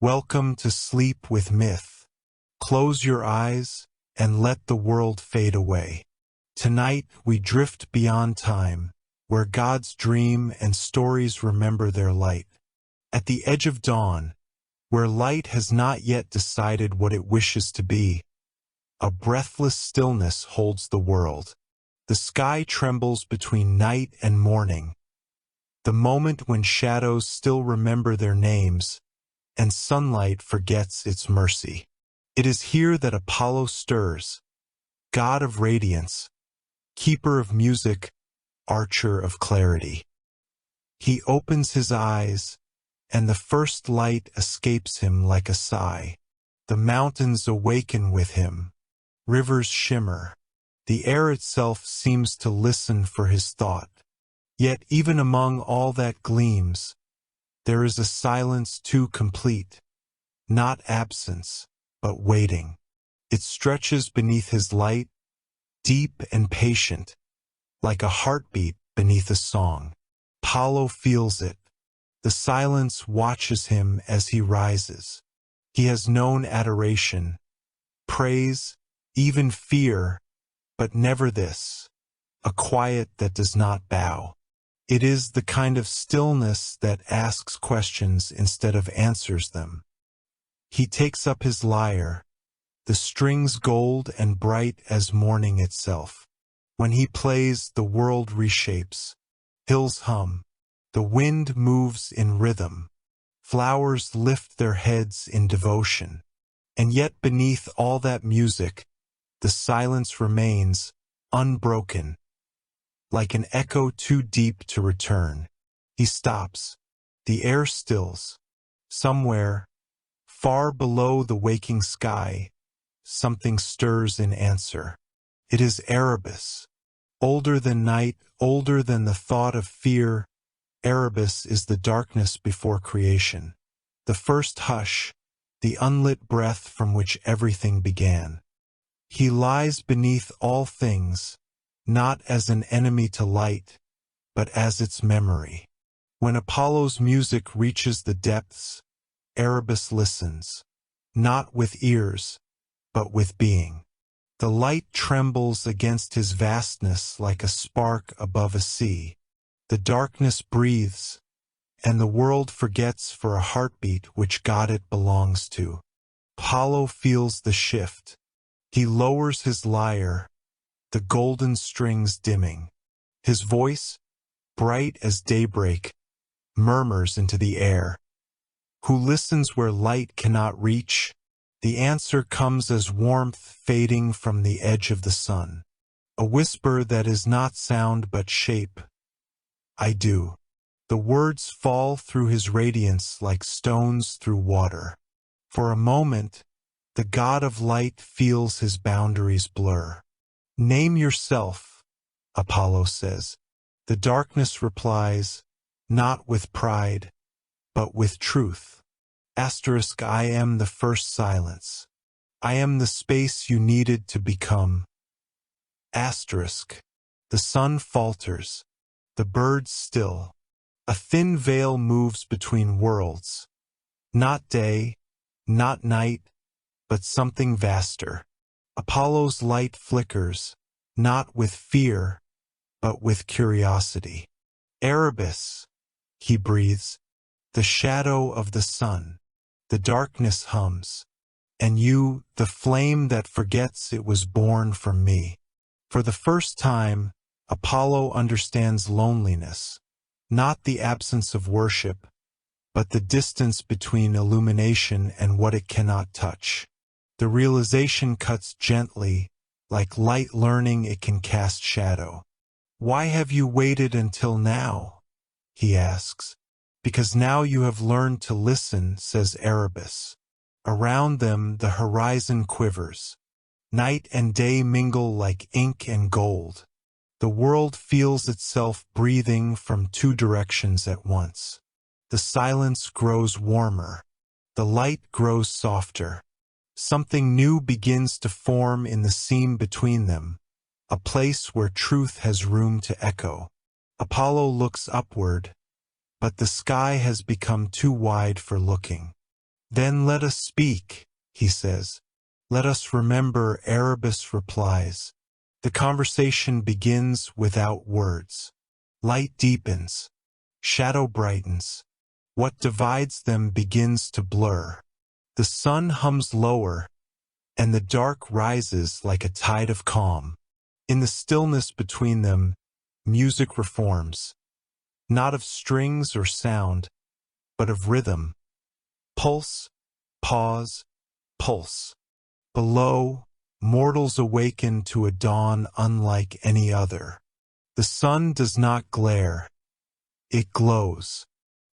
Welcome to Sleep with Myth. Close your eyes and let the world fade away. Tonight we drift beyond time, where gods dream and stories remember their light. At the edge of dawn, where light has not yet decided what it wishes to be, a breathless stillness holds the world. The sky trembles between night and morning, the moment when shadows still remember their names, and sunlight forgets its mercy. It is here that Apollo stirs, god of radiance, keeper of music, archer of clarity. He opens his eyes, and the first light escapes him like a sigh. The mountains awaken with him, rivers shimmer, the air itself seems to listen for his thought. Yet even among all that gleams, there is a silence too complete, not absence, but waiting. It stretches beneath his light, deep and patient, like a heartbeat beneath a song. Apollo feels it. The silence watches him as he rises. He has known adoration, praise, even fear, but never this, a quiet that does not bow. It is the kind of stillness that asks questions instead of answers them. He takes up his lyre, the strings gold and bright as morning itself. When he plays, the world reshapes. Hills hum, the wind moves in rhythm, flowers lift their heads in devotion. And yet beneath all that music, the silence remains, unbroken, like an echo too deep to return. He stops. The air stills. Somewhere, far below the waking sky, something stirs in answer. It is Erebus. Older than night, older than the thought of fear, Erebus is the darkness before creation, the first hush, the unlit breath from which everything began. He lies beneath all things, not as an enemy to light, but as its memory. When Apollo's music reaches the depths, Erebus listens, not with ears, but with being. The light trembles against his vastness like a spark above a sea. The darkness breathes, and the world forgets for a heartbeat which God it belongs to. Apollo feels the shift. He lowers his lyre, the golden strings dimming. His voice, bright as daybreak, murmurs into the air. Who listens where light cannot reach? The answer comes as warmth fading from the edge of the sun. A whisper that is not sound but shape. I do. The words fall through his radiance like stones through water. For a moment, the god of light feels his boundaries blur. Name yourself, Apollo says. The darkness replies, not with pride, but with truth. I am the first silence. I am the space you needed to become. The sun falters. The birds still. A thin veil moves between worlds. Not day, not night, but something vaster. Apollo's light flickers, not with fear, but with curiosity. Erebus, he breathes, the shadow of the sun. The darkness hums. And you, the flame that forgets it was born from me. For the first time, Apollo understands loneliness, not the absence of worship, but the distance between illumination and what it cannot touch. The realization cuts gently, like light learning it can cast shadow. Why have you waited until now? He asks. Because now you have learned to listen, says Erebus. Around them the horizon quivers. Night and day mingle like ink and gold. The world feels itself breathing from two directions at once. The silence grows warmer. The light grows softer. Something new begins to form in the seam between them, a place where truth has room to echo. Apollo looks upward, but the sky has become too wide for looking. Then let us speak, he says. Let us remember, Erebus replies. The conversation begins without words. Light deepens. Shadow brightens. What divides them begins to blur. The sun hums lower, and the dark rises like a tide of calm. In the stillness between them, music reforms, not of strings or sound, but of rhythm. Pulse, pause, pulse. Below, mortals awaken to a dawn unlike any other. The sun does not glare, it glows.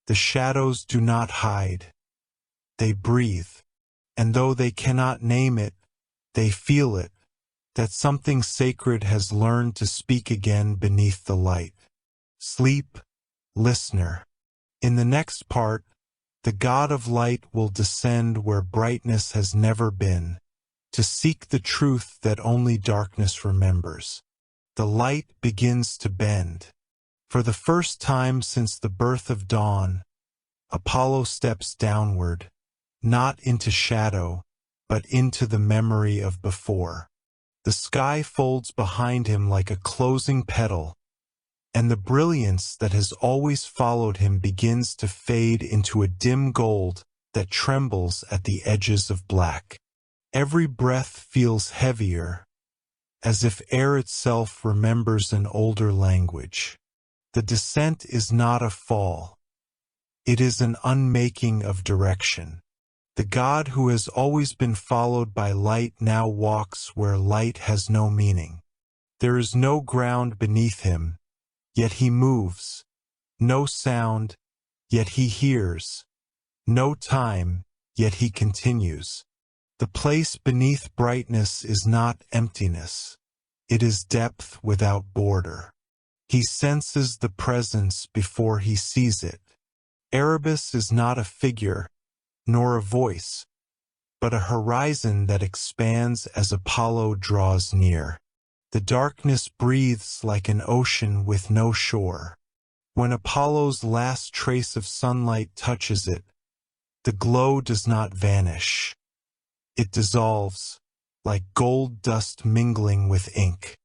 The shadows do not hide, they breathe. And though they cannot name it, they feel it, that something sacred has learned to speak again beneath the light. Sleep, listener. In the next part, the God of light will descend where brightness has never been, to seek the truth that only darkness remembers. The light begins to bend. For the first time since the birth of dawn, Apollo steps downward, not into shadow, but into the memory of before. The sky folds behind him like a closing petal, and the brilliance that has always followed him begins to fade into a dim gold that trembles at the edges of black. Every breath feels heavier, as if air itself remembers an older language. The descent is not a fall. It is an unmaking of direction. The God who has always been followed by light now walks where light has no meaning. There is no ground beneath him, yet he moves. No sound, yet he hears. No time, yet he continues. The place beneath brightness is not emptiness. It is depth without border. He senses the presence before he sees it. Erebus is not a figure, nor a voice, but a horizon that expands as Apollo draws near. The darkness breathes like an ocean with no shore. When Apollo's last trace of sunlight touches it, the glow does not vanish. It dissolves, like gold dust mingling with ink.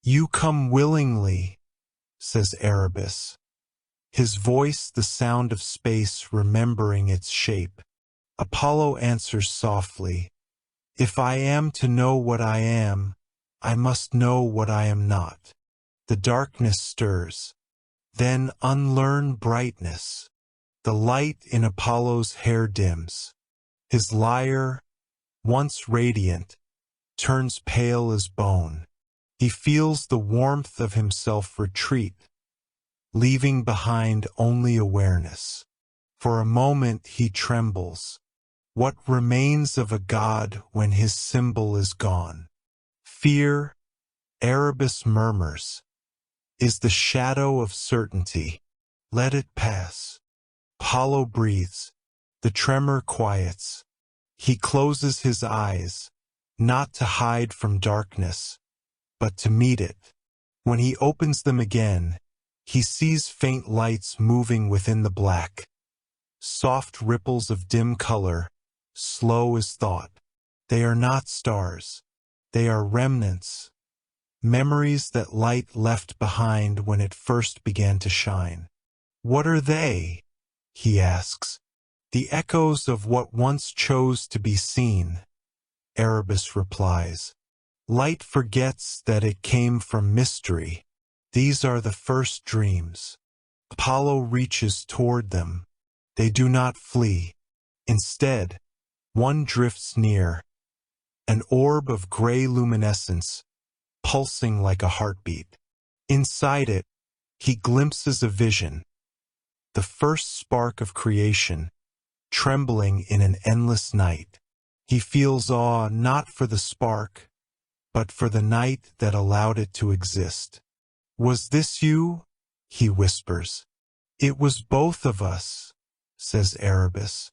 "You come willingly," says Erebus, his voice the sound of space remembering its shape. Apollo answers softly, "If I am to know what I am, I must know what I am not." The darkness stirs. Then unlearn brightness. The light in Apollo's hair dims. His lyre, once radiant, turns pale as bone. He feels the warmth of himself retreat, leaving behind only awareness. For a moment he trembles. What remains of a god when his symbol is gone? Fear, Erebus murmurs, is the shadow of certainty. Let it pass. Apollo breathes. The tremor quiets. He closes his eyes, not to hide from darkness, but to meet it. When he opens them again, he sees faint lights moving within the black. Soft ripples of dim color, slow as thought. They are not stars. They are remnants, memories that light left behind when it first began to shine. "What are they?" he asks. "The echoes of what once chose to be seen," Erebus replies. "Light forgets that it came from mystery. These are the first dreams." Apollo reaches toward them. They do not flee. Instead, one drifts near, an orb of gray luminescence, pulsing like a heartbeat. Inside it, he glimpses a vision, the first spark of creation, trembling in an endless night. He feels awe not for the spark, but for the night that allowed it to exist. "Was this you?" he whispers. "It was both of us," says Erebus.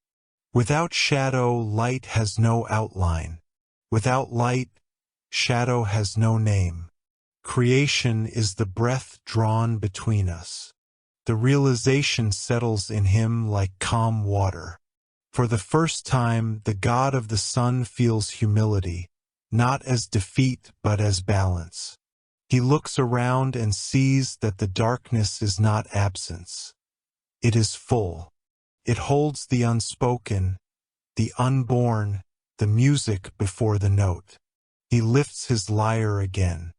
Without shadow, light has no outline. Without light, shadow has no name. Creation is the breath drawn between us. The realization settles in him like calm water. For the first time, the god of the sun feels humility, not as defeat but as balance. He looks around and sees that the darkness is not absence. It is full. It holds the unspoken, the unborn, the music before the note. He lifts his lyre again.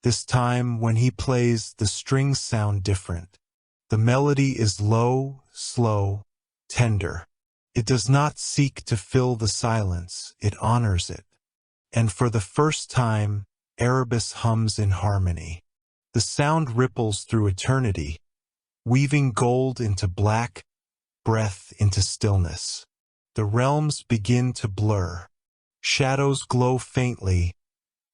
This time, when he plays, the strings sound different. The melody is low, slow, tender. It does not seek to fill the silence, it honors it. And for the first time, Erebus hums in harmony. The sound ripples through eternity, weaving gold into black, breath into stillness. The realms begin to blur. Shadows glow faintly,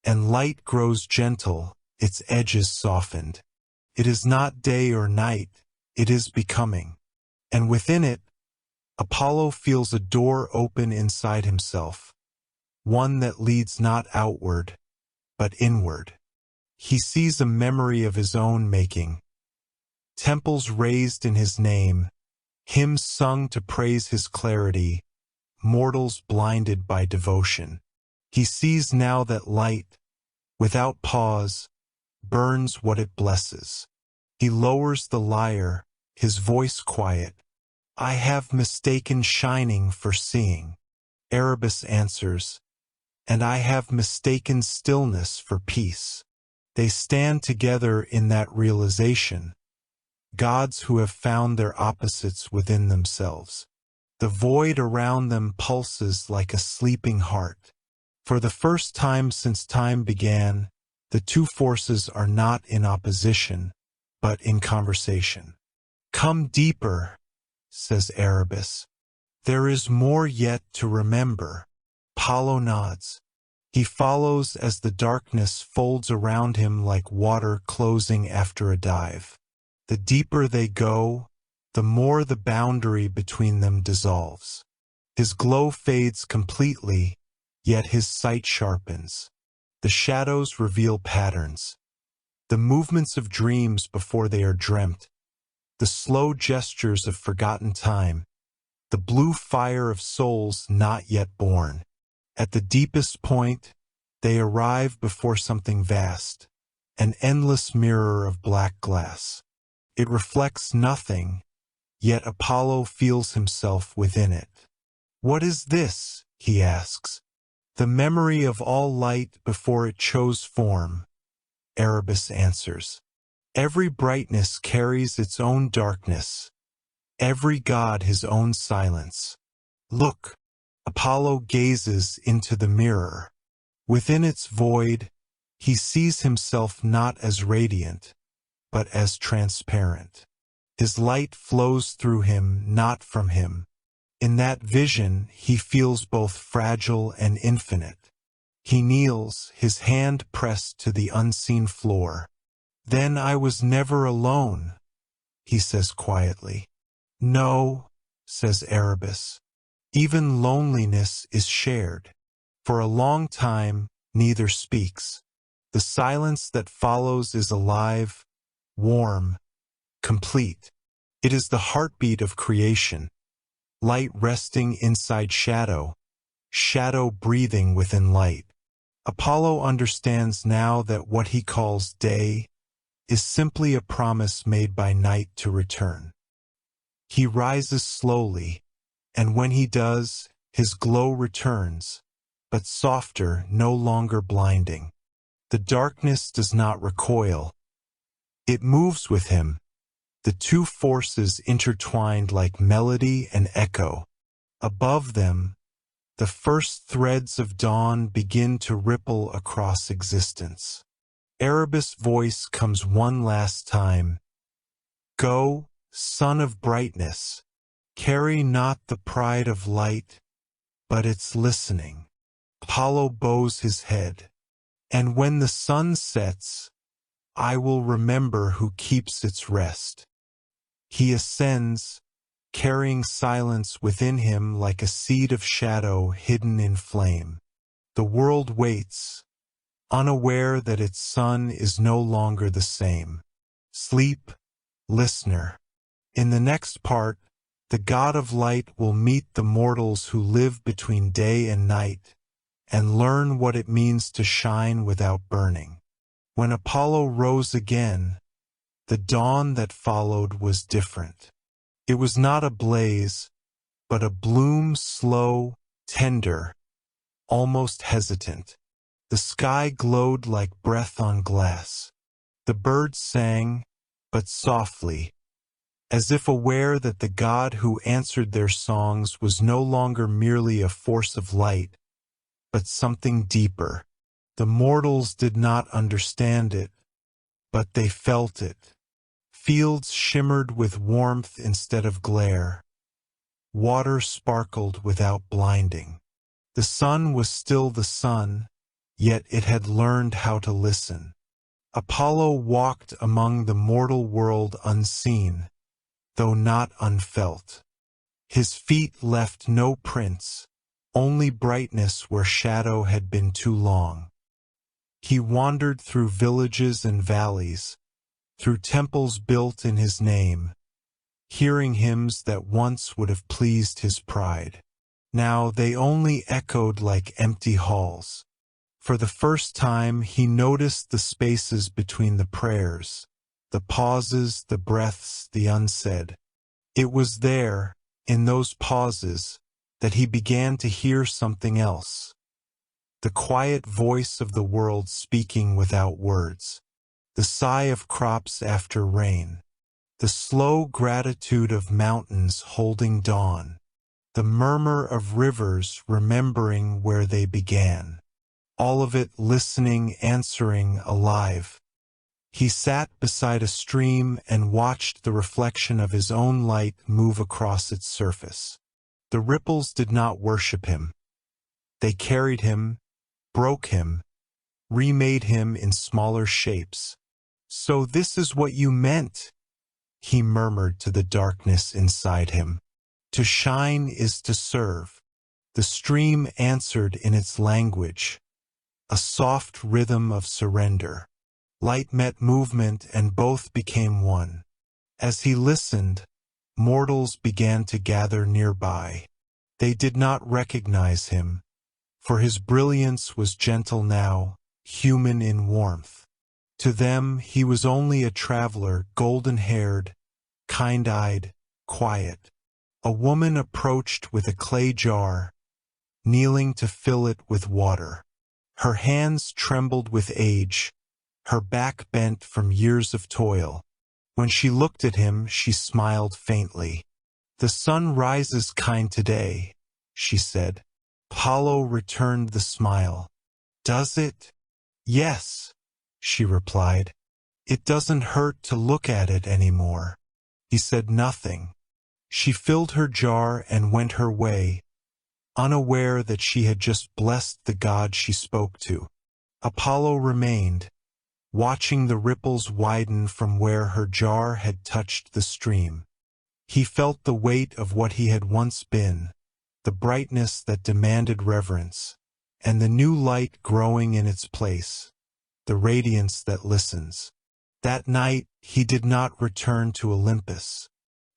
and light grows gentle, its edges softened. It is not day or night, it is becoming. And within it, Apollo feels a door open inside himself, one that leads not outward, but inward. He sees a memory of his own making, temples raised in his name, hymns sung to praise his clarity, mortals blinded by devotion. He sees now that light, without pause, burns what it blesses. He lowers the lyre, his voice quiet. I have mistaken shining for seeing. Erebus answers, and I have mistaken stillness for peace. They stand together in that realization, gods who have found their opposites within themselves. The void around them pulses like a sleeping heart. For the first time since time began, the two forces are not in opposition, but in conversation. Come deeper, says Erebus. There is more yet to remember. Apollo nods. He follows as the darkness folds around him like water closing after a dive. The deeper they go, the more the boundary between them dissolves. His glow fades completely, yet his sight sharpens. The shadows reveal patterns, the movements of dreams before they are dreamt, the slow gestures of forgotten time, the blue fire of souls not yet born. At the deepest point, they arrive before something vast, an endless mirror of black glass. It reflects nothing, yet Apollo feels himself within it. What is this? He asks. The memory of all light before it chose form, Erebus answers. Every brightness carries its own darkness, every god his own silence. Look, Apollo gazes into the mirror. Within its void, he sees himself not as radiant, but as transparent. His light flows through him, not from him. In that vision, he feels both fragile and infinite. He kneels, his hand pressed to the unseen floor. Then I was never alone, he says quietly. No, says Erebus. Even loneliness is shared. For a long time, neither speaks. The silence that follows is alive, warm, complete. It is the heartbeat of creation. Light resting inside shadow, shadow breathing within light. Apollo understands now that what he calls day is simply a promise made by night to return. He rises slowly, and when he does, his glow returns, but softer, no longer blinding. The darkness does not recoil. It moves with him, the two forces intertwined like melody and echo. Above them, the first threads of dawn begin to ripple across existence. Erebus' voice comes one last time. Go, son of brightness, carry not the pride of light, but its listening. Apollo bows his head. And when the sun sets, I will remember who keeps its rest. He ascends, carrying silence within him like a seed of shadow hidden in flame. The world waits, unaware that its sun is no longer the same. Sleep, listener. In the next part, The God of light will meet the mortals who live between day and night, and learn what it means to shine without burning. When Apollo rose again, the dawn that followed was different. It was not a blaze, but a bloom, slow, tender, almost hesitant. The sky glowed like breath on glass. The birds sang, but softly, as if aware that the God who answered their songs was no longer merely a force of light, but something deeper. The mortals did not understand it, but they felt it. Fields shimmered with warmth instead of glare. Water sparkled without blinding. The sun was still the sun, yet it had learned how to listen. Apollo walked among the mortal world unseen, though not unfelt. His feet left no prints, only brightness where shadow had been too long. He wandered through villages and valleys, through temples built in his name, hearing hymns that once would have pleased his pride. Now they only echoed like empty halls. For the first time he noticed the spaces between the prayers, the pauses, the breaths, the unsaid. It was there, in those pauses, that he began to hear something else. The quiet voice of the world speaking without words. The sigh of crops after rain. The slow gratitude of mountains holding dawn. The murmur of rivers remembering where they began. All of it listening, answering, alive. He sat beside a stream and watched the reflection of his own light move across its surface. The ripples did not worship him. They carried him, broke him, remade him in smaller shapes. "So this is what you meant," he murmured to the darkness inside him. "To shine is to serve." The stream answered in its language, a soft rhythm of surrender. Light met movement and both became one. As he listened, mortals began to gather nearby. They did not recognize him, for his brilliance was gentle now, human in warmth. To them he was only a traveler, golden-haired, kind-eyed, quiet. A woman approached with a clay jar, kneeling to fill it with water. Her hands trembled with age, her back bent from years of toil. When she looked at him, she smiled faintly. "The sun rises kind today," she said. Apollo returned the smile. "Does it?" "Yes," she replied. "It doesn't hurt to look at it anymore." He said nothing. She filled her jar and went her way, unaware that she had just blessed the god she spoke to. Apollo remained, watching the ripples widen from where her jar had touched the stream. He felt the weight of what he had once been, the brightness that demanded reverence, and the new light growing in its place, the radiance that listens. That night he did not return to Olympus.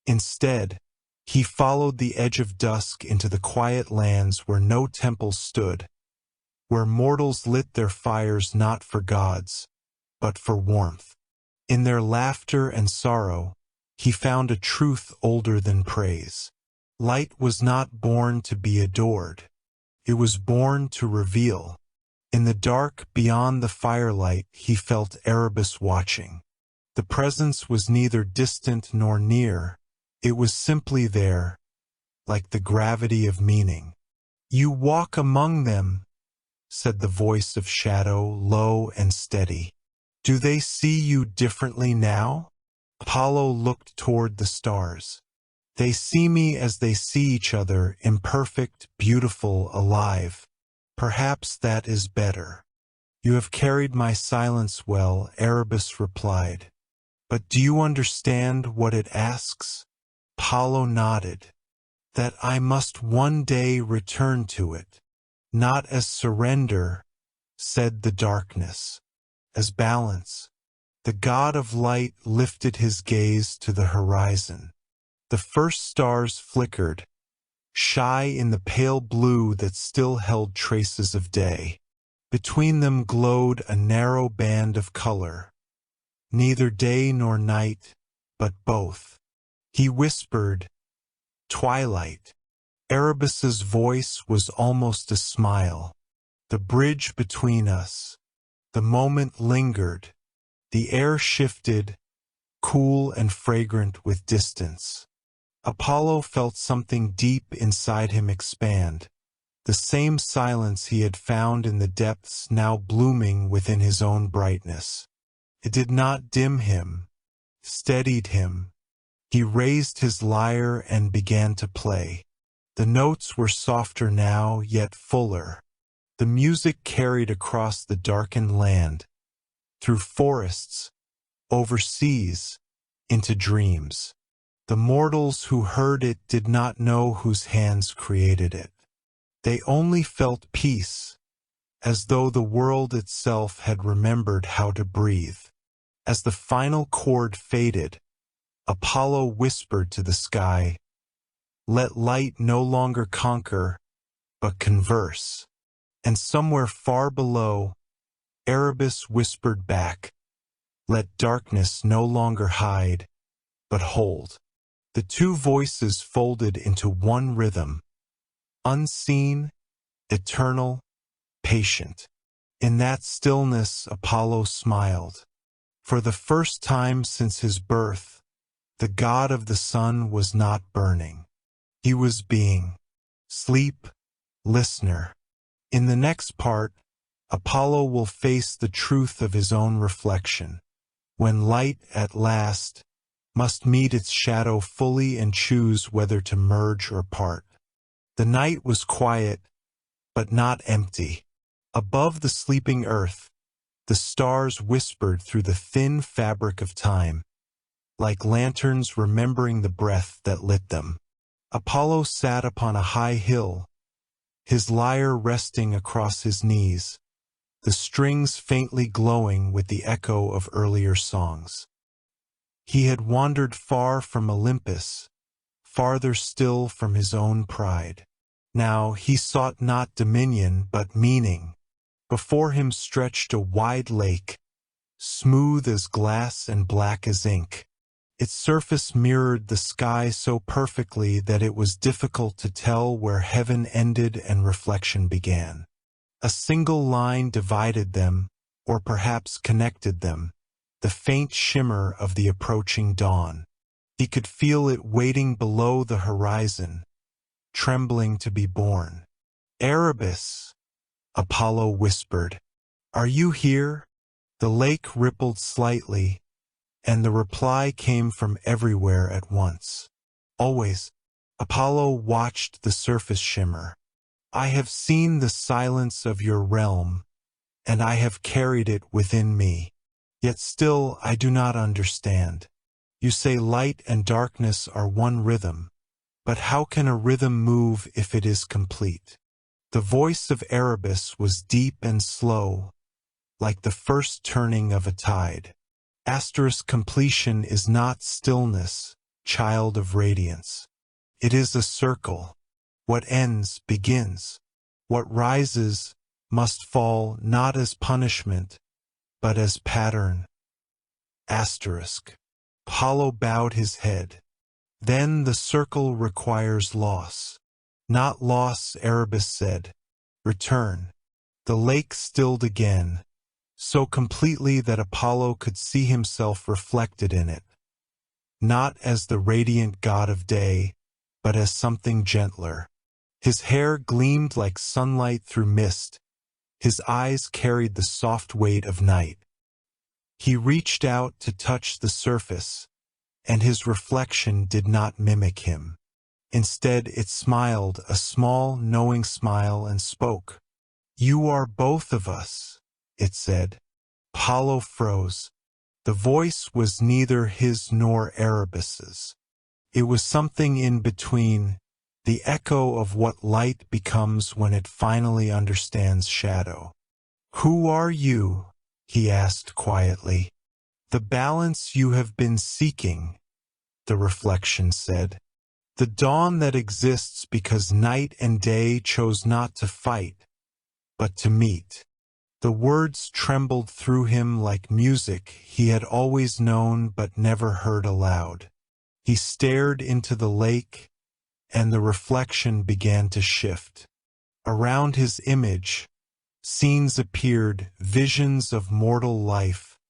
Instead, he followed the edge of dusk into the quiet lands where no temples stood, where mortals lit their fires not for gods, but for warmth. In their laughter and sorrow, he found a truth older than praise. Light was not born to be adored. It was born to reveal. In the dark beyond the firelight he felt Erebus watching. The presence was neither distant nor near. It was simply there, like the gravity of meaning. "You walk among them," said the voice of shadow, low and steady. "Do they see you differently now?" Apollo looked toward the stars. "They see me as they see each other, imperfect, beautiful, alive. Perhaps that is better." "You have carried my silence well," Erebus replied. "But do you understand what it asks?" Apollo nodded. "That I must one day return to it. Not as surrender," said the darkness, "as balance." The god of light lifted his gaze to the horizon. The first stars flickered, shy in the pale blue that still held traces of day. Between them glowed a narrow band of color, neither day nor night, but both. He whispered, "Twilight." Erebus's voice was almost a smile. The bridge between us. The moment lingered. The air shifted, cool and fragrant with distance. Apollo felt something deep inside him expand, the same silence he had found in the depths now blooming within his own brightness. It did not dim him, steadied him. He raised his lyre and began to play. The notes were softer now, yet fuller. The music carried across the darkened land, through forests, over seas, into dreams. The mortals who heard it did not know whose hands created it. They only felt peace, as though the world itself had remembered how to breathe. As the final chord faded, Apollo whispered to the sky, "Let light no longer conquer, but converse." And somewhere far below, Erebus whispered back, "Let darkness no longer hide, but hold." The two voices folded into one rhythm, unseen, eternal, patient. In that stillness, Apollo smiled. For the first time since his birth, the god of the sun was not burning. He was being. Sleep, listener. In the next part, Apollo will face the truth of his own reflection, when light at last must meet its shadow fully and choose whether to merge or part. The night was quiet, but not empty. Above the sleeping earth, the stars whispered through the thin fabric of time, like lanterns remembering the breath that lit them. Apollo sat upon a high hill, his lyre resting across his knees, the strings faintly glowing with the echo of earlier songs. He had wandered far from Olympus, farther still from his own pride. Now he sought not dominion but meaning. Before him stretched a wide lake, smooth as glass and black as ink. Its surface mirrored the sky so perfectly that it was difficult to tell where heaven ended and reflection began. A single line divided them, or perhaps connected them, the faint shimmer of the approaching dawn. He could feel it waiting below the horizon, trembling to be born. "Erebus," Apollo whispered, "are you here?" The lake rippled slightly, and the reply came from everywhere at once. "Always." Apollo watched the surface shimmer. "I have seen the silence of your realm, and I have carried it within me. Yet still I do not understand. You say light and darkness are one rhythm, but how can a rhythm move if it is complete?" The voice of Erebus was deep and slow, like the first turning of a tide. Completion is not stillness, child of radiance. It is a circle. What ends begins. What rises must fall not as punishment, but as pattern. Apollo bowed his head. "Then the circle requires loss." "Not loss," Erebus said. "Return." The lake stilled again, so completely that Apollo could see himself reflected in it, not as the radiant god of day, but as something gentler. His hair gleamed like sunlight through mist. His eyes carried the soft weight of night. He reached out to touch the surface, and his reflection did not mimic him. Instead, it smiled, a small, knowing smile, and spoke. "You are both of us," it said. Apollo froze. The voice was neither his nor Erebus's. It was something in between, the echo of what light becomes when it finally understands shadow. "Who are you?" he asked quietly. "The balance you have been seeking, the reflection said. The dawn that exists because night and day chose not to fight, but to meet. The words trembled through him like music he had always known but never heard aloud. He stared into the lake, and the reflection began to shift. Around his image, scenes appeared, visions of mortal life,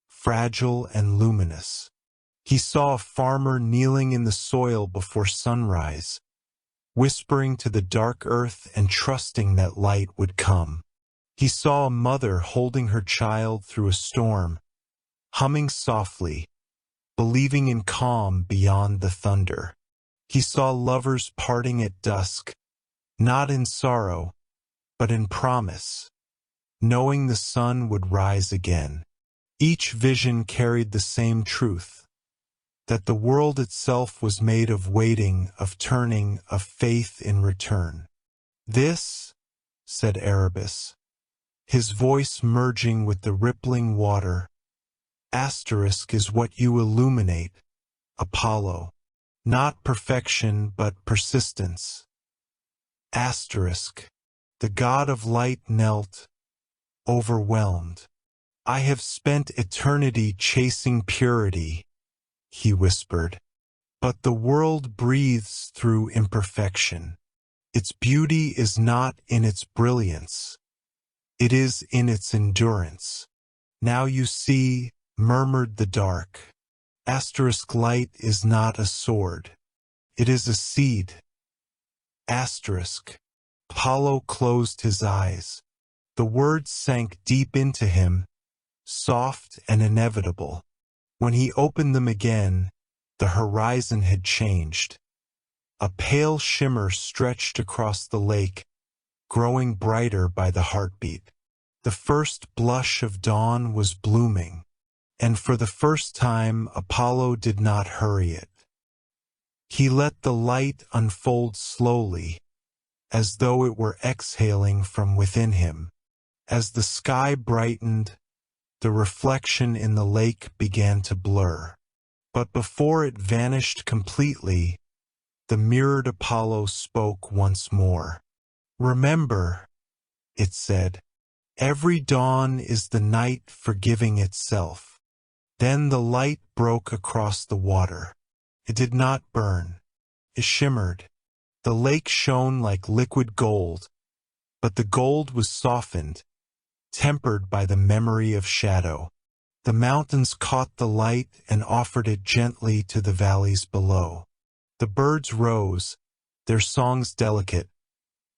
fragile and luminous. He saw a farmer kneeling in the soil before sunrise, whispering to the dark earth and trusting that light would come. He saw a mother holding her child through a storm, humming softly, believing in calm beyond the thunder. He saw lovers parting at dusk, not in sorrow, but in promise, knowing the sun would rise again. Each vision carried the same truth, that the world itself was made of waiting, of turning, of faith in return. This, said Erebus, his voice merging with the rippling water, asterisk is what you illuminate, Apollo. Not perfection, but persistence. Asterisk. The god of light knelt, overwhelmed. I have spent eternity chasing purity, he whispered. But the world breathes through imperfection. Its beauty is not in its brilliance. It is in its endurance. Now you see, murmured the dark. Asterisk light is not a sword. It is a seed. Asterisk. Apollo closed his eyes. The words sank deep into him, soft and inevitable. When he opened them again, the horizon had changed. A pale shimmer stretched across the lake, growing brighter by the heartbeat. The first blush of dawn was blooming, and for the first time Apollo did not hurry it. He let the light unfold slowly, as though it were exhaling from within him. As the sky brightened, the reflection in the lake began to blur. But before it vanished completely, the mirrored Apollo spoke once more. Remember, it said, every dawn is the night forgiving itself. Then the light broke across the water. It did not burn. It shimmered. The lake shone like liquid gold, but the gold was softened, tempered by the memory of shadow. The mountains caught the light and offered it gently to the valleys below. The birds rose, their songs delicate,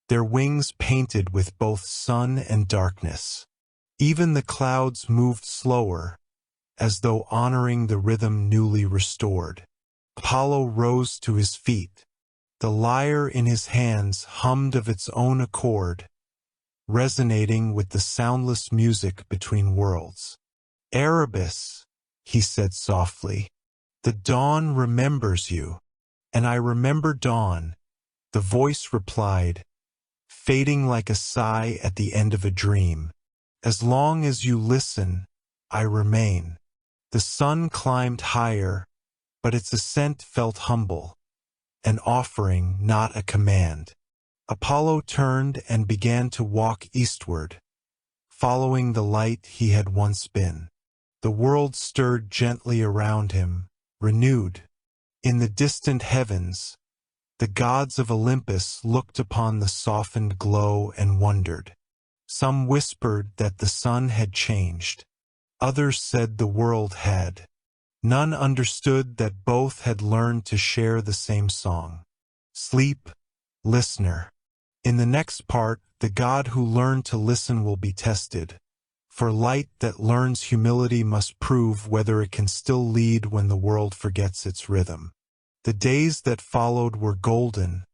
their wings painted with both sun and darkness. Even the clouds moved slower, as though honoring the rhythm newly restored. Apollo rose to his feet. The lyre in his hands hummed of its own accord, resonating with the soundless music between worlds. Erebus, he said softly, the dawn remembers you. And I remember dawn, the voice replied, fading like a sigh at the end of a dream. As long as you listen, I remain. The sun climbed higher, but its ascent felt humble, an offering, not a command. Apollo turned and began to walk eastward, following the light he had once been. The world stirred gently around him, renewed. In the distant heavens, the gods of Olympus looked upon the softened glow and wondered. Some whispered that the sun had changed. Others said the world had. None understood that both had learned to share the same song. Sleep, listener. In the next part, the God who learned to listen will be tested. For light that learns humility must prove whether it can still lead when the world forgets its rhythm. The days that followed were golden,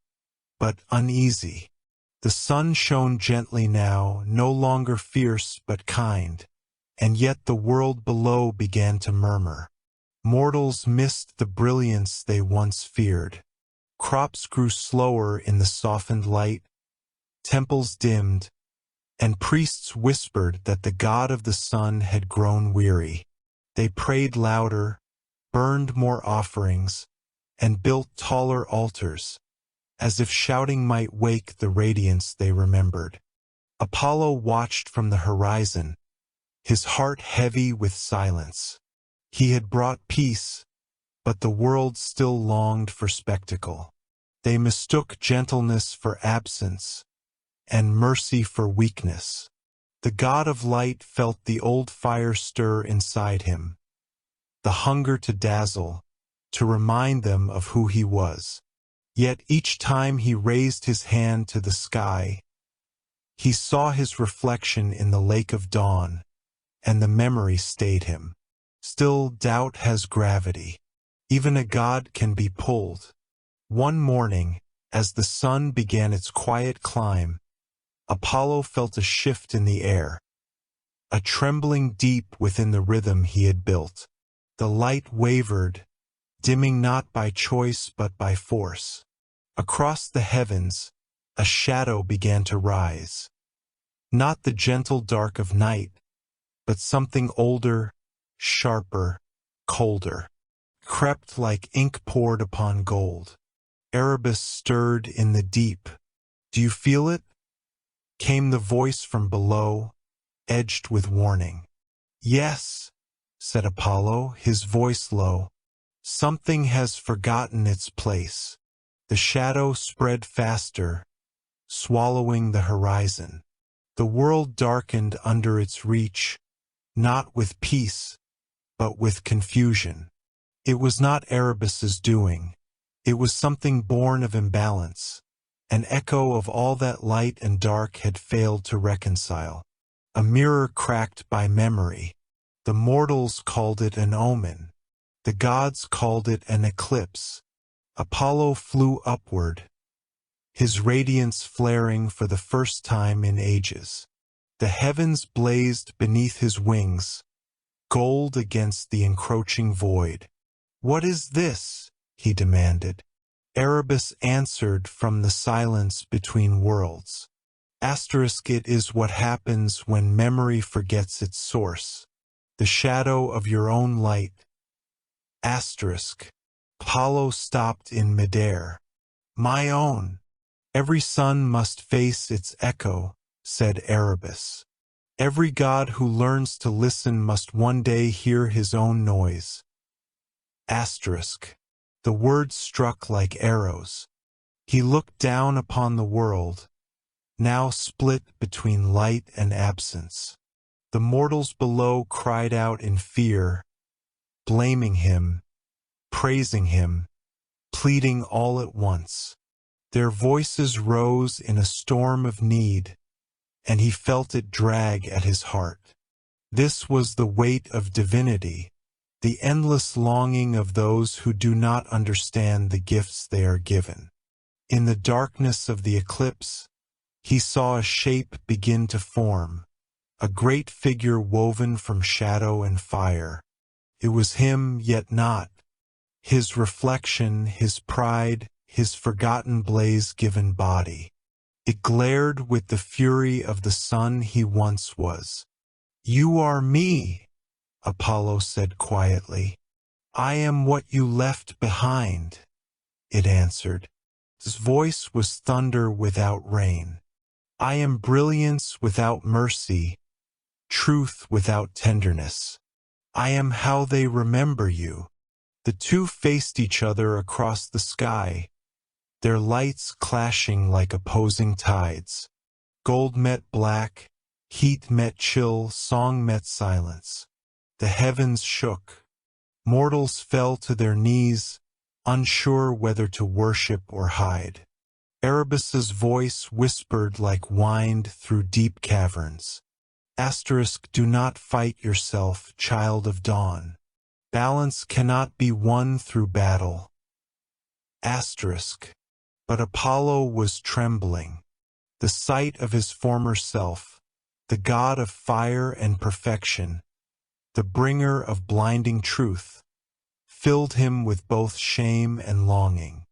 but uneasy. The sun shone gently now, no longer fierce but kind, and yet the world below began to murmur. Mortals missed the brilliance they once feared. Crops grew slower in the softened light, temples dimmed, and priests whispered that the god of the sun had grown weary. They prayed louder, burned more offerings, and built taller altars, as if shouting might wake the radiance they remembered. Apollo watched from the horizon, his heart heavy with silence. He had brought peace, but the world still longed for spectacle. They mistook gentleness for absence, and mercy for weakness. The god of light felt the old fire stir inside him, the hunger to dazzle, to remind them of who he was. Yet each time he raised his hand to the sky, he saw his reflection in the lake of dawn, and the memory stayed him. Still, doubt has gravity. Even a god can be pulled. One morning, as the sun began its quiet climb, Apollo felt a shift in the air, a trembling deep within the rhythm he had built. The light wavered, dimming not by choice but by force. Across the heavens, a shadow began to rise. Not the gentle dark of night, but something older, sharper, colder. Crept like ink poured upon gold. Erebus stirred in the deep. "Do you feel it?" came the voice from below, edged with warning. "Yes," said Apollo, his voice low. "Something has forgotten its place." The shadow spread faster, swallowing the horizon. The world darkened under its reach, not with peace, but with confusion. It was not Erebus's doing. It was something born of imbalance, an echo of all that light and dark had failed to reconcile. A mirror cracked by memory. The mortals called it an omen. The gods called it an eclipse. Apollo flew upward, his radiance flaring for the first time in ages. The heavens blazed beneath his wings, gold against the encroaching void. "What is this?" he demanded. Erebus answered from the silence between worlds. It is what happens when memory forgets its source. The shadow of your own light. Apollo stopped in midair. "My own. Every sun must face its echo," said Erebus. "Every god who learns to listen must one day hear his own noise." The words struck like arrows. He looked down upon the world, now split between light and absence. The mortals below cried out in fear, blaming him, praising him, pleading all at once. Their voices rose in a storm of need, and he felt it drag at his heart. This was the weight of divinity, the endless longing of those who do not understand the gifts they are given. In the darkness of the eclipse, he saw a shape begin to form, a great figure woven from shadow and fire. It was him, yet not. His reflection, his pride, his forgotten blaze-given body. It glared with the fury of the sun he once was. "You are me," Apollo said quietly. "I am what you left behind," it answered. His voice was thunder without rain. "I am brilliance without mercy, truth without tenderness. I am how they remember you." The two faced each other across the sky, their lights clashing like opposing tides. Gold met black, heat met chill, song met silence. The heavens shook. Mortals fell to their knees, unsure whether to worship or hide. Erebus's voice whispered like wind through deep caverns. "Do not fight yourself, child of dawn. Balance cannot be won through battle." But Apollo was trembling. The sight of his former self, the god of fire and perfection, the bringer of blinding truth, filled him with both shame and longing.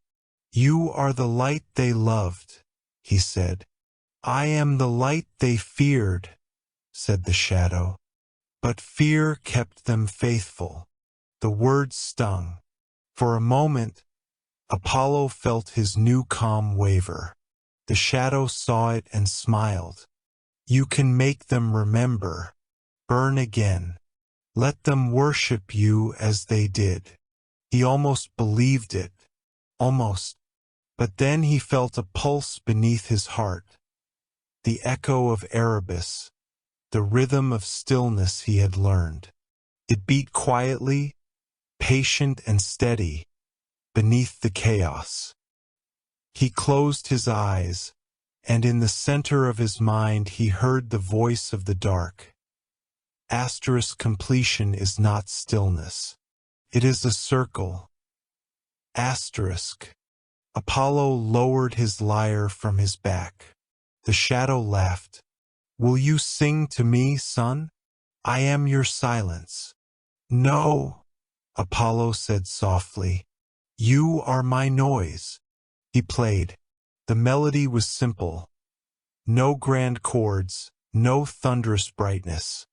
"You are the light they loved," he said. "I am the light they feared," said the shadow. But fear kept them faithful. The words stung. For a moment, Apollo felt his new calm waver. The shadow saw it and smiled. You can make them remember. Burn again. Let them worship you as they did. He almost believed it. Almost. But then he felt a pulse beneath his heart. The echo of Erebus. The rhythm of stillness he had learned. It beat quietly, patient and steady, beneath the chaos. He closed his eyes, and in the center of his mind he heard the voice of the dark. Asterisk completion is not stillness. It is a circle. Asterisk. Apollo lowered his lyre from his back. The shadow laughed. Will you sing to me, son? I am your silence. No, Apollo said softly. You are my noise. He played. The melody was simple. No grand chords, no thunderous brightness.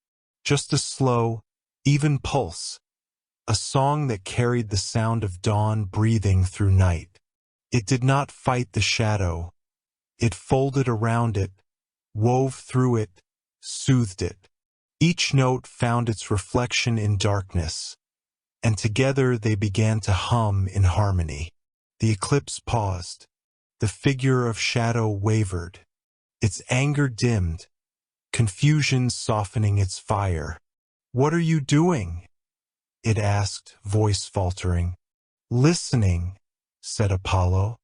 Just a slow, even pulse. A song that carried the sound of dawn breathing through night. It did not fight the shadow. It folded around it, wove through it, soothed it. Each note found its reflection in darkness, and together they began to hum in harmony. The eclipse paused. The figure of shadow wavered. Its anger dimmed, confusion softening its fire. What are you doing? It asked, voice faltering. Listening, said Apollo,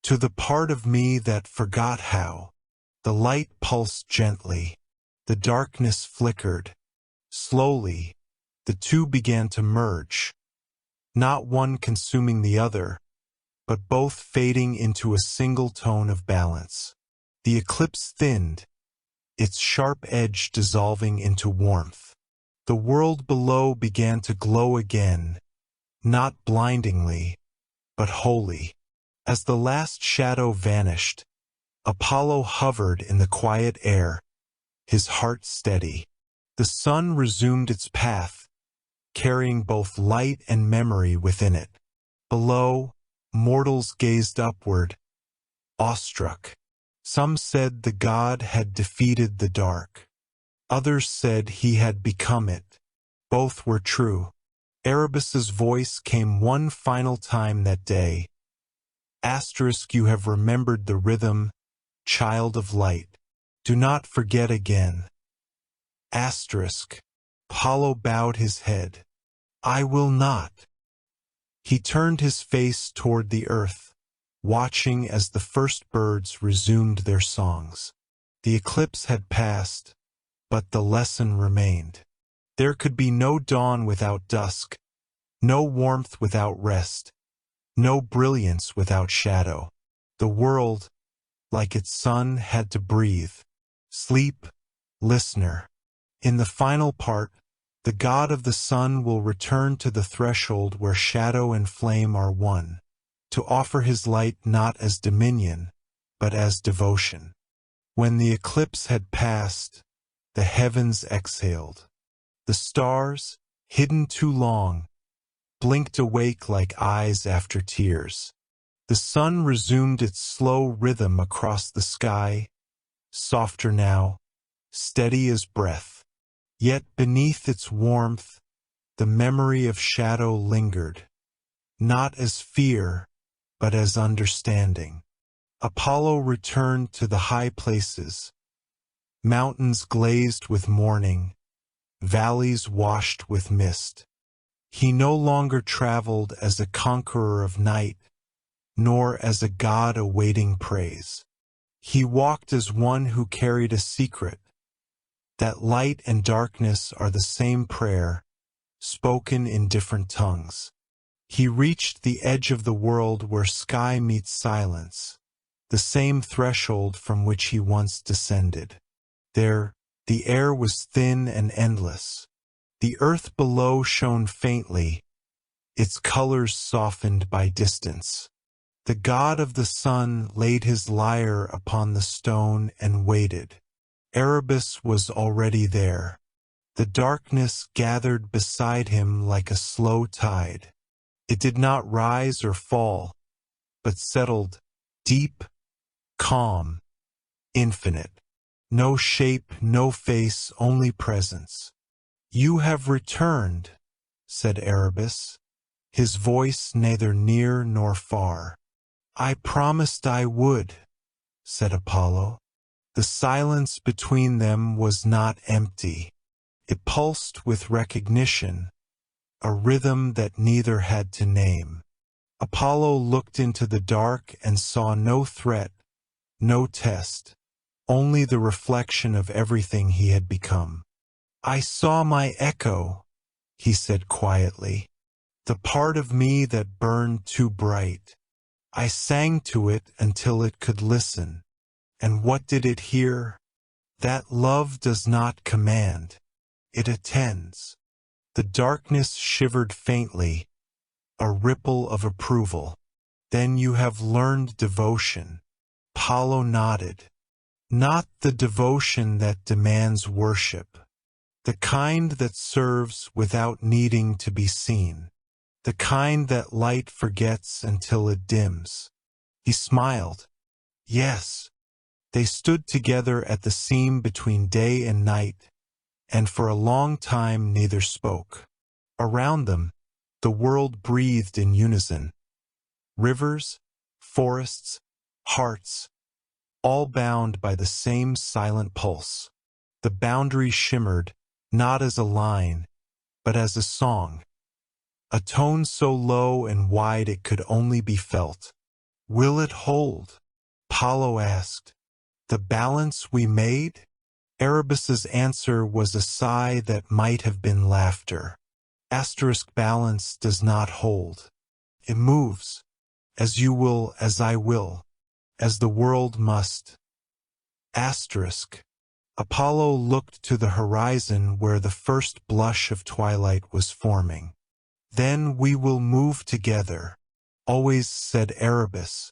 to the part of me that forgot how. The light pulsed gently. The darkness flickered. Slowly, the two began to merge, not one consuming the other, but both fading into a single tone of balance. The eclipse thinned, its sharp edge dissolving into warmth. The world below began to glow again, not blindingly, but wholly. As the last shadow vanished, Apollo hovered in the quiet air, his heart steady. The sun resumed its path, carrying both light and memory within it. Below, mortals gazed upward, awestruck. Some said the god had defeated the dark. Others said he had become it. Both were true. Erebus's voice came one final time that day. Asterisk, you have remembered the rhythm, child of light. Do not forget again. Asterisk. Apollo bowed his head. I will not. He turned his face toward the earth, watching as the first birds resumed their songs. The eclipse had passed, but the lesson remained. There could be no dawn without dusk, no warmth without rest, no brilliance without shadow. The world, like its sun, had to breathe. Sleep, listener. In the final part, the god of the sun will return to the threshold where shadow and flame are one, to offer his light not as dominion, but as devotion. When the eclipse had passed, the heavens exhaled. The stars, hidden too long, blinked awake like eyes after tears. The sun resumed its slow rhythm across the sky, softer now, steady as breath. Yet beneath its warmth, the memory of shadow lingered, not as fear, but as understanding. Apollo returned to the high places, mountains glazed with morning, valleys washed with mist. He no longer traveled as a conqueror of night, nor as a god awaiting praise. He walked as one who carried a secret, that light and darkness are the same prayer, spoken in different tongues. He reached the edge of the world where sky meets silence, the same threshold from which he once descended. There, the air was thin and endless. The earth below shone faintly, its colors softened by distance. The god of the sun laid his lyre upon the stone and waited. Erebus was already there. The darkness gathered beside him like a slow tide. It did not rise or fall. but settled, deep, calm, infinite. No shape, no face, only presence. "You have returned," said Erebus, his voice neither near nor far. "I promised I would," said Apollo. The silence between them was not empty. It pulsed with recognition, a rhythm that neither had to name. Apollo looked into the dark and saw no threat, no test, only the reflection of everything he had become. "I saw my echo," he said quietly, "the part of me that burned too bright. I sang to it until it could listen. And what did it hear? That love does not command. It attends." The darkness shivered faintly, a ripple of approval. "Then you have learned devotion." Apollo nodded. "Not the devotion that demands worship. The kind that serves without needing to be seen. The kind that light forgets until it dims." He smiled. "Yes." They stood together at the seam between day and night, and for a long time neither spoke. Around them, the world breathed in unison. Rivers, forests, hearts, all bound by the same silent pulse. The boundary shimmered, not as a line, but as a song. A tone so low and wide it could only be felt. "Will it hold?" Apollo asked. "The balance we made?" Erebus's answer was a sigh that might have been laughter. Balance does not hold. It moves, as you will, as I will, as the world must. Apollo looked to the horizon where the first blush of twilight was forming. "Then we will move together," always said Erebus.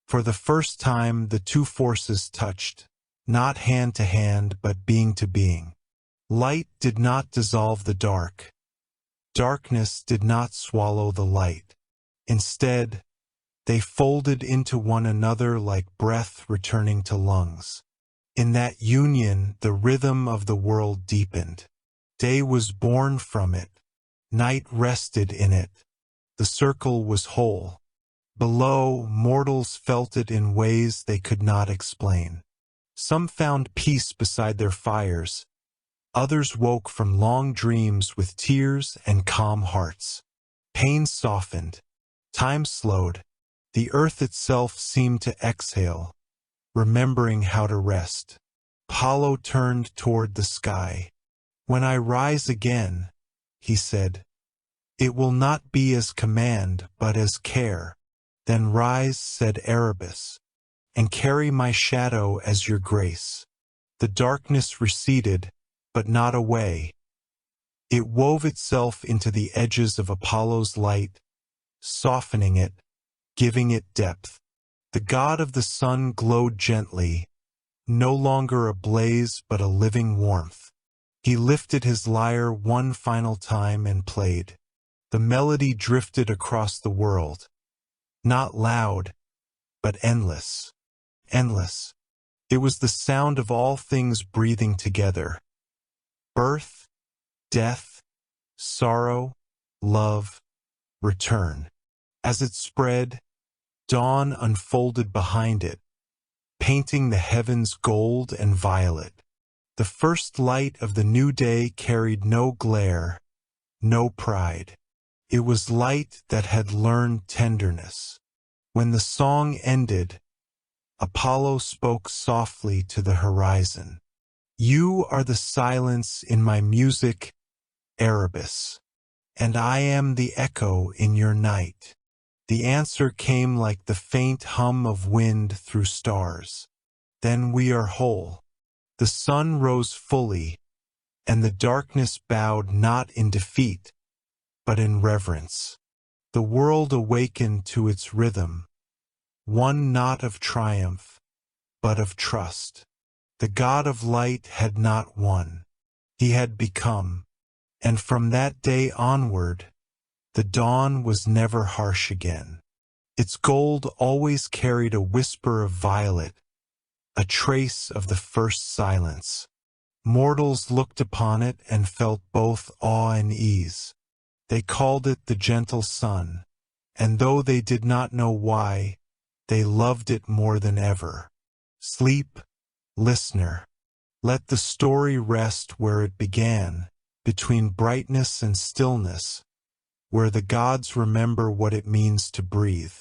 For the first time the two forces touched, not hand to hand but being to being. Light did not dissolve the dark. Darkness did not swallow the light. Instead, they folded into one another like breath returning to lungs. In that union the rhythm of the world deepened. Day was born from it. Night rested in it. The circle was whole. Below, mortals felt it in ways they could not explain. Some found peace beside their fires. Others woke from long dreams with tears and calm hearts. Pain softened. Time slowed. The earth itself seemed to exhale, remembering how to rest. Apollo turned toward the sky. "When I rise again," he said, "it will not be as command but as care." "Then rise," said Erebus, "and carry my shadow as your grace." The darkness receded, but not away. It wove itself into the edges of Apollo's light, softening it, giving it depth. The god of the sun glowed gently, no longer a blaze but a living warmth. He lifted his lyre one final time and played. The melody drifted across the world. Not loud, but endless. Endless. It was the sound of all things breathing together. Birth, death, sorrow, love, return. As it spread, dawn unfolded behind it, painting the heavens gold and violet. The first light of the new day carried no glare, no pride. It was light that had learned tenderness. When the song ended, Apollo spoke softly to the horizon. "You are the silence in my music, Erebus, and I am the echo in your night." The answer came like the faint hum of wind through stars. "Then we are whole." The sun rose fully, and the darkness bowed not in defeat, but in reverence. The world awakened to its rhythm, one not of triumph, but of trust. The god of light had not won. He had become, and from that day onward, the dawn was never harsh again. Its gold always carried a whisper of violet, a trace of the first silence. Mortals looked upon it and felt both awe and ease. They called it the gentle sun, and though they did not know why, they loved it more than ever. Sleep, listener. Let the story rest where it began, between brightness and stillness, where the gods remember what it means to breathe.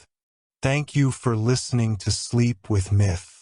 Thank you for listening to Sleep with Myth.